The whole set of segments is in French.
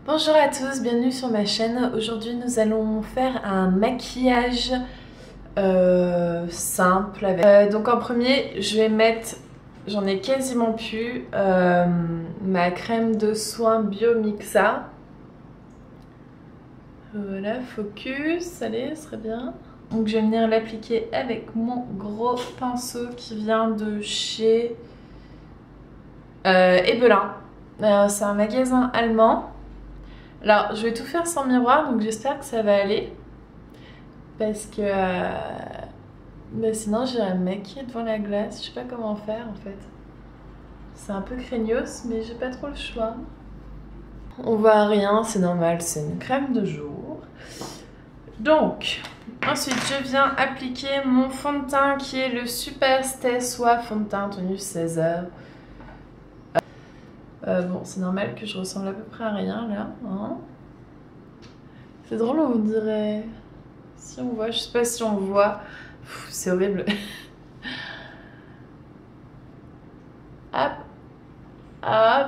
Bonjour à tous, bienvenue sur ma chaîne. Aujourd'hui nous allons faire un maquillage simple. Donc en premier je vais mettre, j'en ai quasiment plus, ma crème de soin Biomixa. Voilà, focus, allez, ce serait bien. Donc je vais venir l'appliquer avec mon gros pinceau qui vient de chez Ebelin. C'est un magasin allemand. Alors je vais tout faire sans miroir, donc j'espère que ça va aller. Parce que sinon j'irai me maquiller devant la glace. Je sais pas comment faire en fait. C'est un peu craignos, mais j'ai pas trop le choix. On voit rien, c'est normal, c'est une crème de jour. Donc, ensuite je viens appliquer mon fond de teint qui est le Super Stay Soie fond de teint tenu 16 heures. Bon, c'est normal que je ressemble à peu près à rien là. Hein, c'est drôle, on dirait. Si on voit, je sais pas si on voit. C'est horrible. Hop, hop.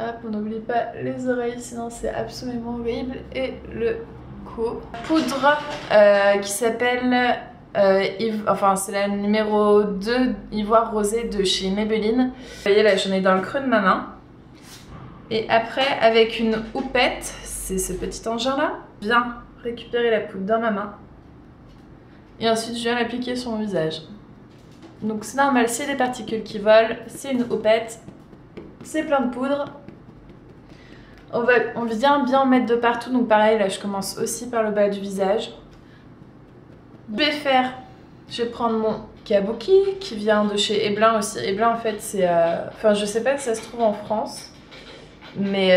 Hop, on n'oublie pas les oreilles, sinon c'est absolument horrible. Et le cou. Poudre qui s'appelle, enfin c'est la numéro 2 Ivoire Rosé de chez Maybelline. Vous voyez là, j'en ai dans le creux de ma main. Et après, avec une houppette, c'est ce petit engin là, je viens récupérer la poudre dans ma main. Et ensuite, je viens l'appliquer sur mon visage. Donc c'est normal, s'il y a des particules qui volent, c'est une houppette, c'est plein de poudre. On vient bien en mettre de partout, donc pareil, là je commence aussi par le bas du visage. Je vais prendre mon Kabuki qui vient de chez Ebelin aussi. Ebelin en fait c'est, enfin je sais pas si ça se trouve en France. Mais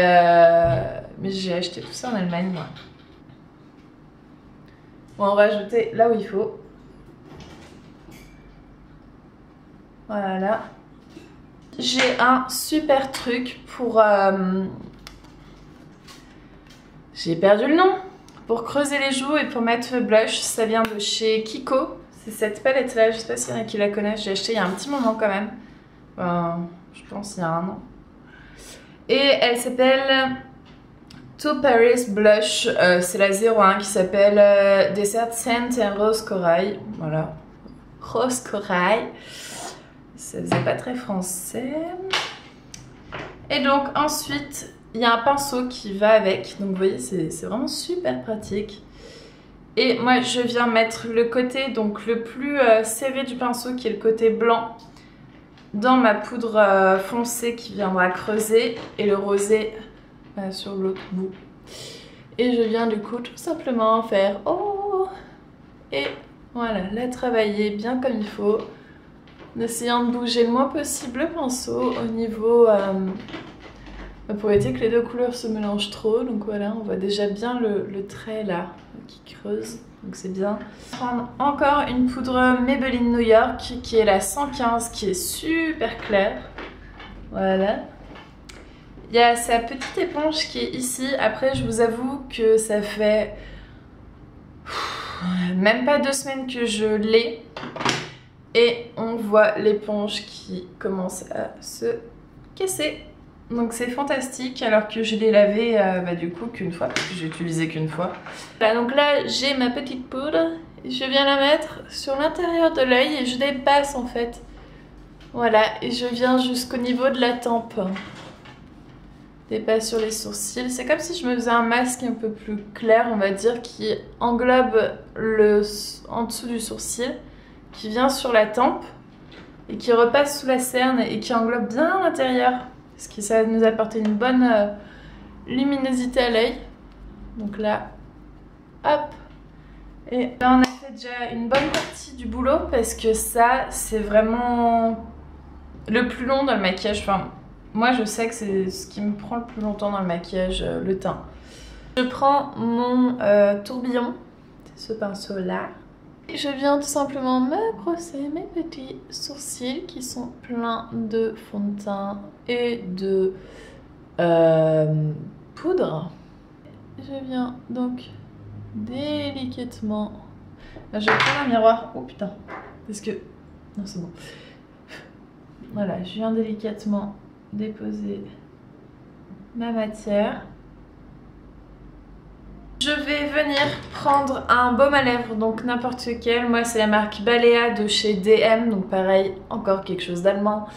j'ai acheté tout ça en Allemagne moi. Bon, on va ajouter là où il faut. Voilà. J'ai un super truc pour... j'ai perdu le nom. Pour creuser les joues et pour mettre le blush. Ça vient de chez Kiko. C'est cette palette là, je sais pas s'il y en a qui la connaissent. J'ai acheté il y a un petit moment quand même. Je pense il y a 1 an. Et elle s'appelle To Paris Blush, c'est la 01 qui s'appelle Desert Scent and Rose Corail. Voilà, Rose Corail. Ça faisait pas très français. Et donc ensuite, il y a un pinceau qui va avec. Donc vous voyez, c'est vraiment super pratique. Et moi, je viens mettre le côté donc le plus serré du pinceau, qui est le côté blanc, dans ma poudre foncée qui viendra creuser, et le rosé sur l'autre bout. Et je viens du coup tout simplement faire oh, et voilà, la travailler bien comme il faut, en essayant de bouger le moins possible le pinceau au niveau pour éviter que les deux couleurs se mélangent trop. Donc voilà, on voit déjà bien le trait là qui creuse, donc c'est bien. Je vais prendre encore une poudre Maybelline New York qui est la 115, qui est super claire. Voilà. Il y a sa petite éponge qui est ici. Après, je vous avoue que ça fait même pas 2 semaines que je l'ai. Et on voit l'éponge qui commence à se casser. Donc c'est fantastique, alors que je l'ai lavé du coup qu'une fois, parce que j'ai utilisé qu'une fois. Voilà, donc là j'ai ma petite poudre. Je viens la mettre sur l'intérieur de l'œil et je dépasse en fait. Voilà, et je viens jusqu'au niveau de la tempe. Dépasse sur les sourcils. C'est comme si je me faisais un masque un peu plus clair, on va dire, qui englobe en dessous du sourcil, qui vient sur la tempe et qui repasse sous la cerne et qui englobe bien l'intérieur. Parce que ça va nous apporter une bonne luminosité à l'œil. Donc là, hop. Et là, on a fait déjà une bonne partie du boulot parce que ça, c'est vraiment le plus long dans le maquillage. Enfin, moi, je sais que c'est ce qui me prend le plus longtemps dans le maquillage, le teint. Je prends mon tourbillon, c'est ce pinceau-là. Et je viens tout simplement me brosser mes petits sourcils qui sont pleins de fond de teint et de poudre. Je viens donc délicatement... Là, je vais prendre un miroir. Oh putain, parce que... Non, c'est bon. Voilà, je viens délicatement déposer ma matière. Je vais venir prendre un baume à lèvres, donc n'importe quel. Moi, c'est la marque Balea de chez DM, donc pareil, encore quelque chose d'allemand,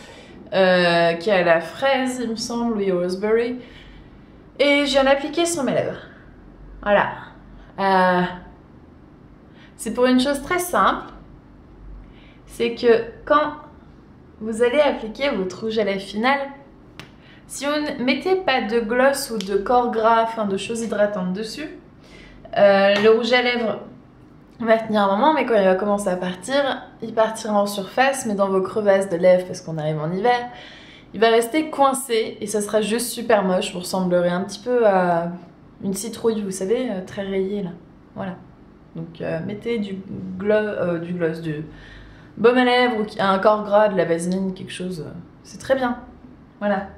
qui a la fraise, il me semble, oui, au raspberry. Et je viens d'appliquer sur mes lèvres. Voilà. C'est pour une chose très simple. C'est que quand vous allez appliquer votre rouge à lèvres final, si vous ne mettez pas de gloss ou de corps gras, enfin de choses hydratantes dessus, le rouge à lèvres va tenir un moment, mais quand il va commencer à partir, il partira en surface, mais dans vos crevasses de lèvres, parce qu'on arrive en hiver, il va rester coincé et ça sera juste super moche. Vous ressemblerez un petit peu à une citrouille, vous savez, très rayée là. Voilà. Donc mettez du gloss, du baume à lèvres ou un corps gras, de la vaseline, quelque chose. C'est très bien. Voilà.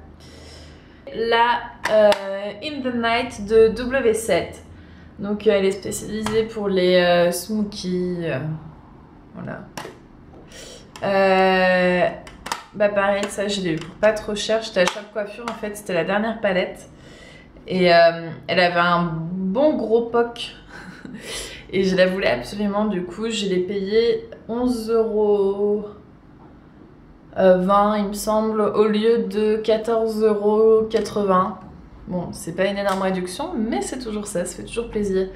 La In the Night de W7. Donc elle est spécialisée pour les smokies. Voilà. Bah pareil, ça je l'ai eu pour pas trop cher. J'étais à Shop Coiffure en fait, c'était la dernière palette. Et elle avait un bon gros POC. Et je la voulais absolument, du coup je l'ai payé 11,20 €, il me semble, au lieu de 14,80 €. Bon, c'est pas une énorme réduction, mais c'est toujours ça fait toujours plaisir.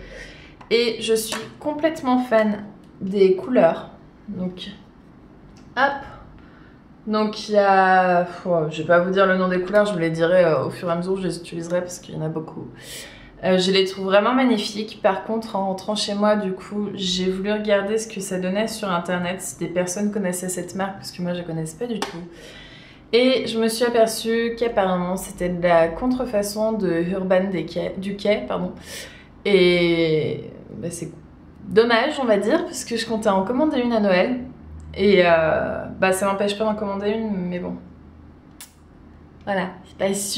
Et je suis complètement fan des couleurs. Donc, hop. Donc il y a... je vais pas vous dire le nom des couleurs, je vous les dirai au fur et à mesure, je les utiliserai parce qu'il y en a beaucoup. Je les trouve vraiment magnifiques. Par contre, en rentrant chez moi, du coup, j'ai voulu regarder ce que ça donnait sur internet, si des personnes connaissaient cette marque, parce que moi je la connaissais pas du tout. Et je me suis aperçue qu'apparemment c'était de la contrefaçon de Urban Decay, pardon. Et bah, c'est dommage, on va dire, parce que je comptais en commander une à Noël. Et bah, ça m'empêche pas d'en commander une, mais bon. Voilà, c'est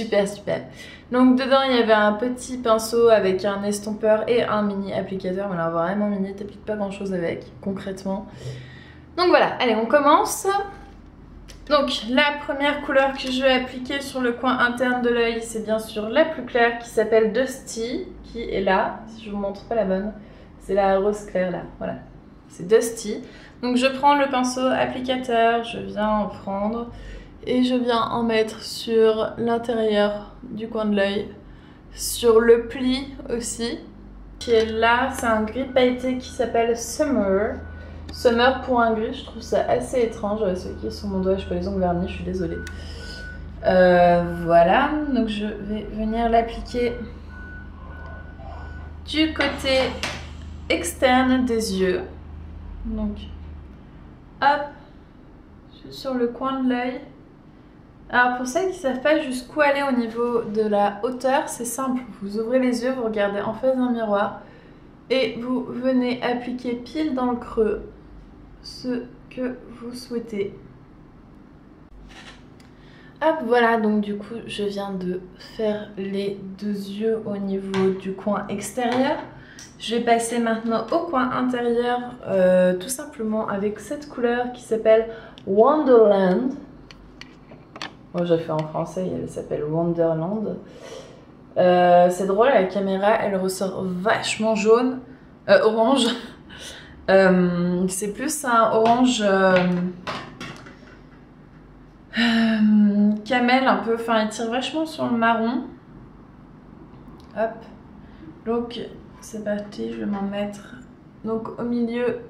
pas super. Donc dedans il y avait un petit pinceau avec un estompeur et un mini applicateur. Mais alors vraiment mini, t'appliques pas grand chose avec, concrètement. Donc voilà, allez on commence. Donc la première couleur que je vais appliquer sur le coin interne de l'œil, c'est bien sûr la plus claire qui s'appelle Dusty, qui est là. Si je vous montre pas la bonne, c'est la rose claire là, voilà. C'est Dusty. Donc je prends le pinceau applicateur, je viens en prendre et je viens en mettre sur l'intérieur du coin de l'œil, sur le pli aussi, qui est là. C'est un gris pailleté qui s'appelle Summer. Summer pour un gris, je trouve ça assez étrange. Ceux qui sont sur mon doigt, je n'ai pas les ongles vernis, je suis désolée. Voilà, donc je vais venir l'appliquer du côté externe des yeux. Donc, hop, sur le coin de l'œil. Alors pour celles qui ne savent pas jusqu'où aller au niveau de la hauteur, c'est simple. Vous ouvrez les yeux, vous regardez en face d'un miroir et vous venez appliquer pile dans le creux ce que vous souhaitez. Hop, voilà, donc du coup je viens de faire les deux yeux au niveau du coin extérieur. Je vais passer maintenant au coin intérieur, tout simplement avec cette couleur qui s'appelle Wonderland. Moi j'ai fait en français, elle s'appelle Wonderland. C'est drôle, la caméra elle ressort vachement jaune, orange. C'est plus un orange camel un peu, enfin il tire vachement sur le marron. Hop, donc c'est parti, je vais m'en mettre donc au milieu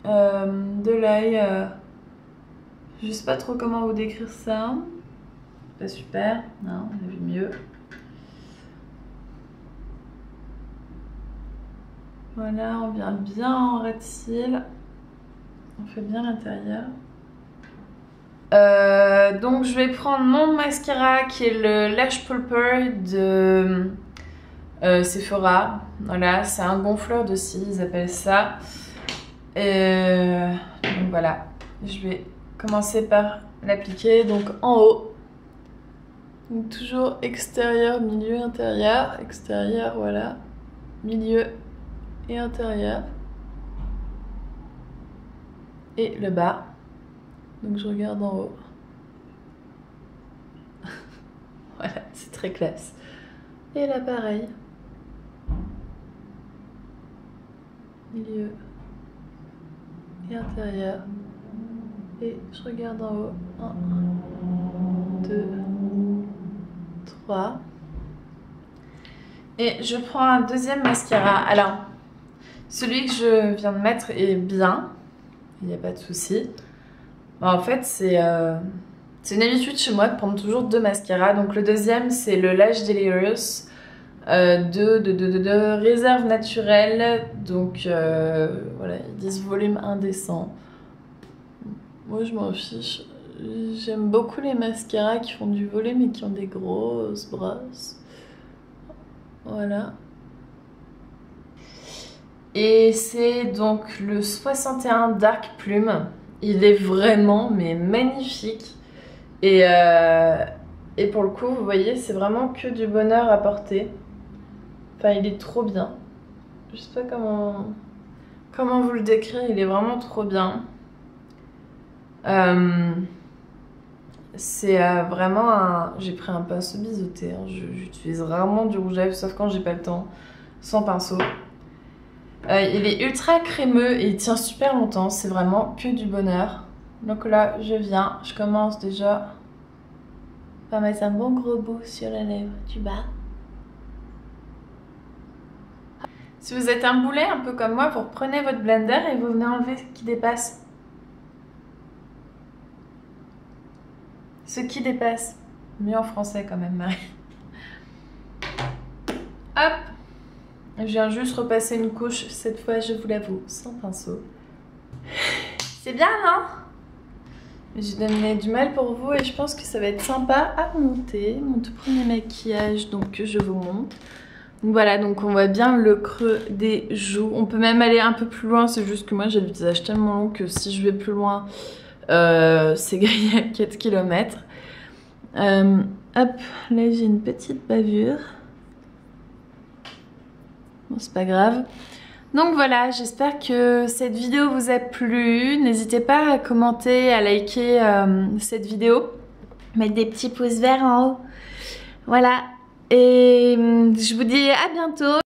de l'œil. Je sais pas trop comment vous décrire ça. Pas super, non, on a vu mieux. Voilà, on vient bien en ras de cils. On fait bien l'intérieur. Donc je vais prendre mon mascara qui est le Lash Pulper de Sephora. Voilà, c'est un gonfleur de cils, ils appellent ça. Donc voilà, je vais commencer par l'appliquer donc en haut. Donc toujours extérieur, milieu, intérieur. Extérieur, voilà. Milieu et intérieur. Et le bas. Donc je regarde en haut. Voilà, c'est très classe. Et là pareil. Milieu et intérieur. Et je regarde en haut. 1, 2, 3. Et je prends un deuxième mascara. Alors, celui que je viens de mettre est bien. Il n'y a pas de souci. En fait, c'est une habitude chez moi de prendre toujours 2 mascaras. Donc le deuxième, c'est le Lash Delirious de réserve naturelle. Donc voilà, ils disent volume indécent. Moi, je m'en fiche. J'aime beaucoup les mascaras qui font du volume et qui ont des grosses brosses. Voilà. Et c'est donc le 61 Dark Plume. Il est vraiment mais magnifique. Et pour le coup, vous voyez, c'est vraiment que du bonheur à porter. Enfin, il est trop bien. Je sais pas comment vous le décrire, il est vraiment trop bien. C'est vraiment un... J'ai pris un pinceau biseauté, hein. J'utilise rarement du rouge à lèvres, sauf quand j'ai pas le temps, sans pinceau. Il est ultra crémeux et il tient super longtemps, c'est vraiment que du bonheur. Donc là, je commence déjà par mettre un bon gros bout sur la lèvre du bas. Si vous êtes un boulet, un peu comme moi, vous reprenez votre blender et vous venez enlever ce qui dépasse. Ce qui dépasse. Mieux en français quand même, Marie. Hop! Je viens juste repasser une couche, cette fois, je vous l'avoue, sans pinceau. C'est bien, non? J'ai donné du mal pour vous et je pense que ça va être sympa à monter. Mon tout premier maquillage, donc je vous montre. Donc voilà, donc on voit bien le creux des joues. On peut même aller un peu plus loin, c'est juste que moi j'ai le visage tellement long que si je vais plus loin, c'est grillé à 4 km. Hop, là j'ai une petite bavure. Bon, c'est pas grave. Donc voilà, j'espère que cette vidéo vous a plu. N'hésitez pas à commenter, à liker cette vidéo. Mettre des petits pouces verts en haut. Voilà. Et je vous dis à bientôt.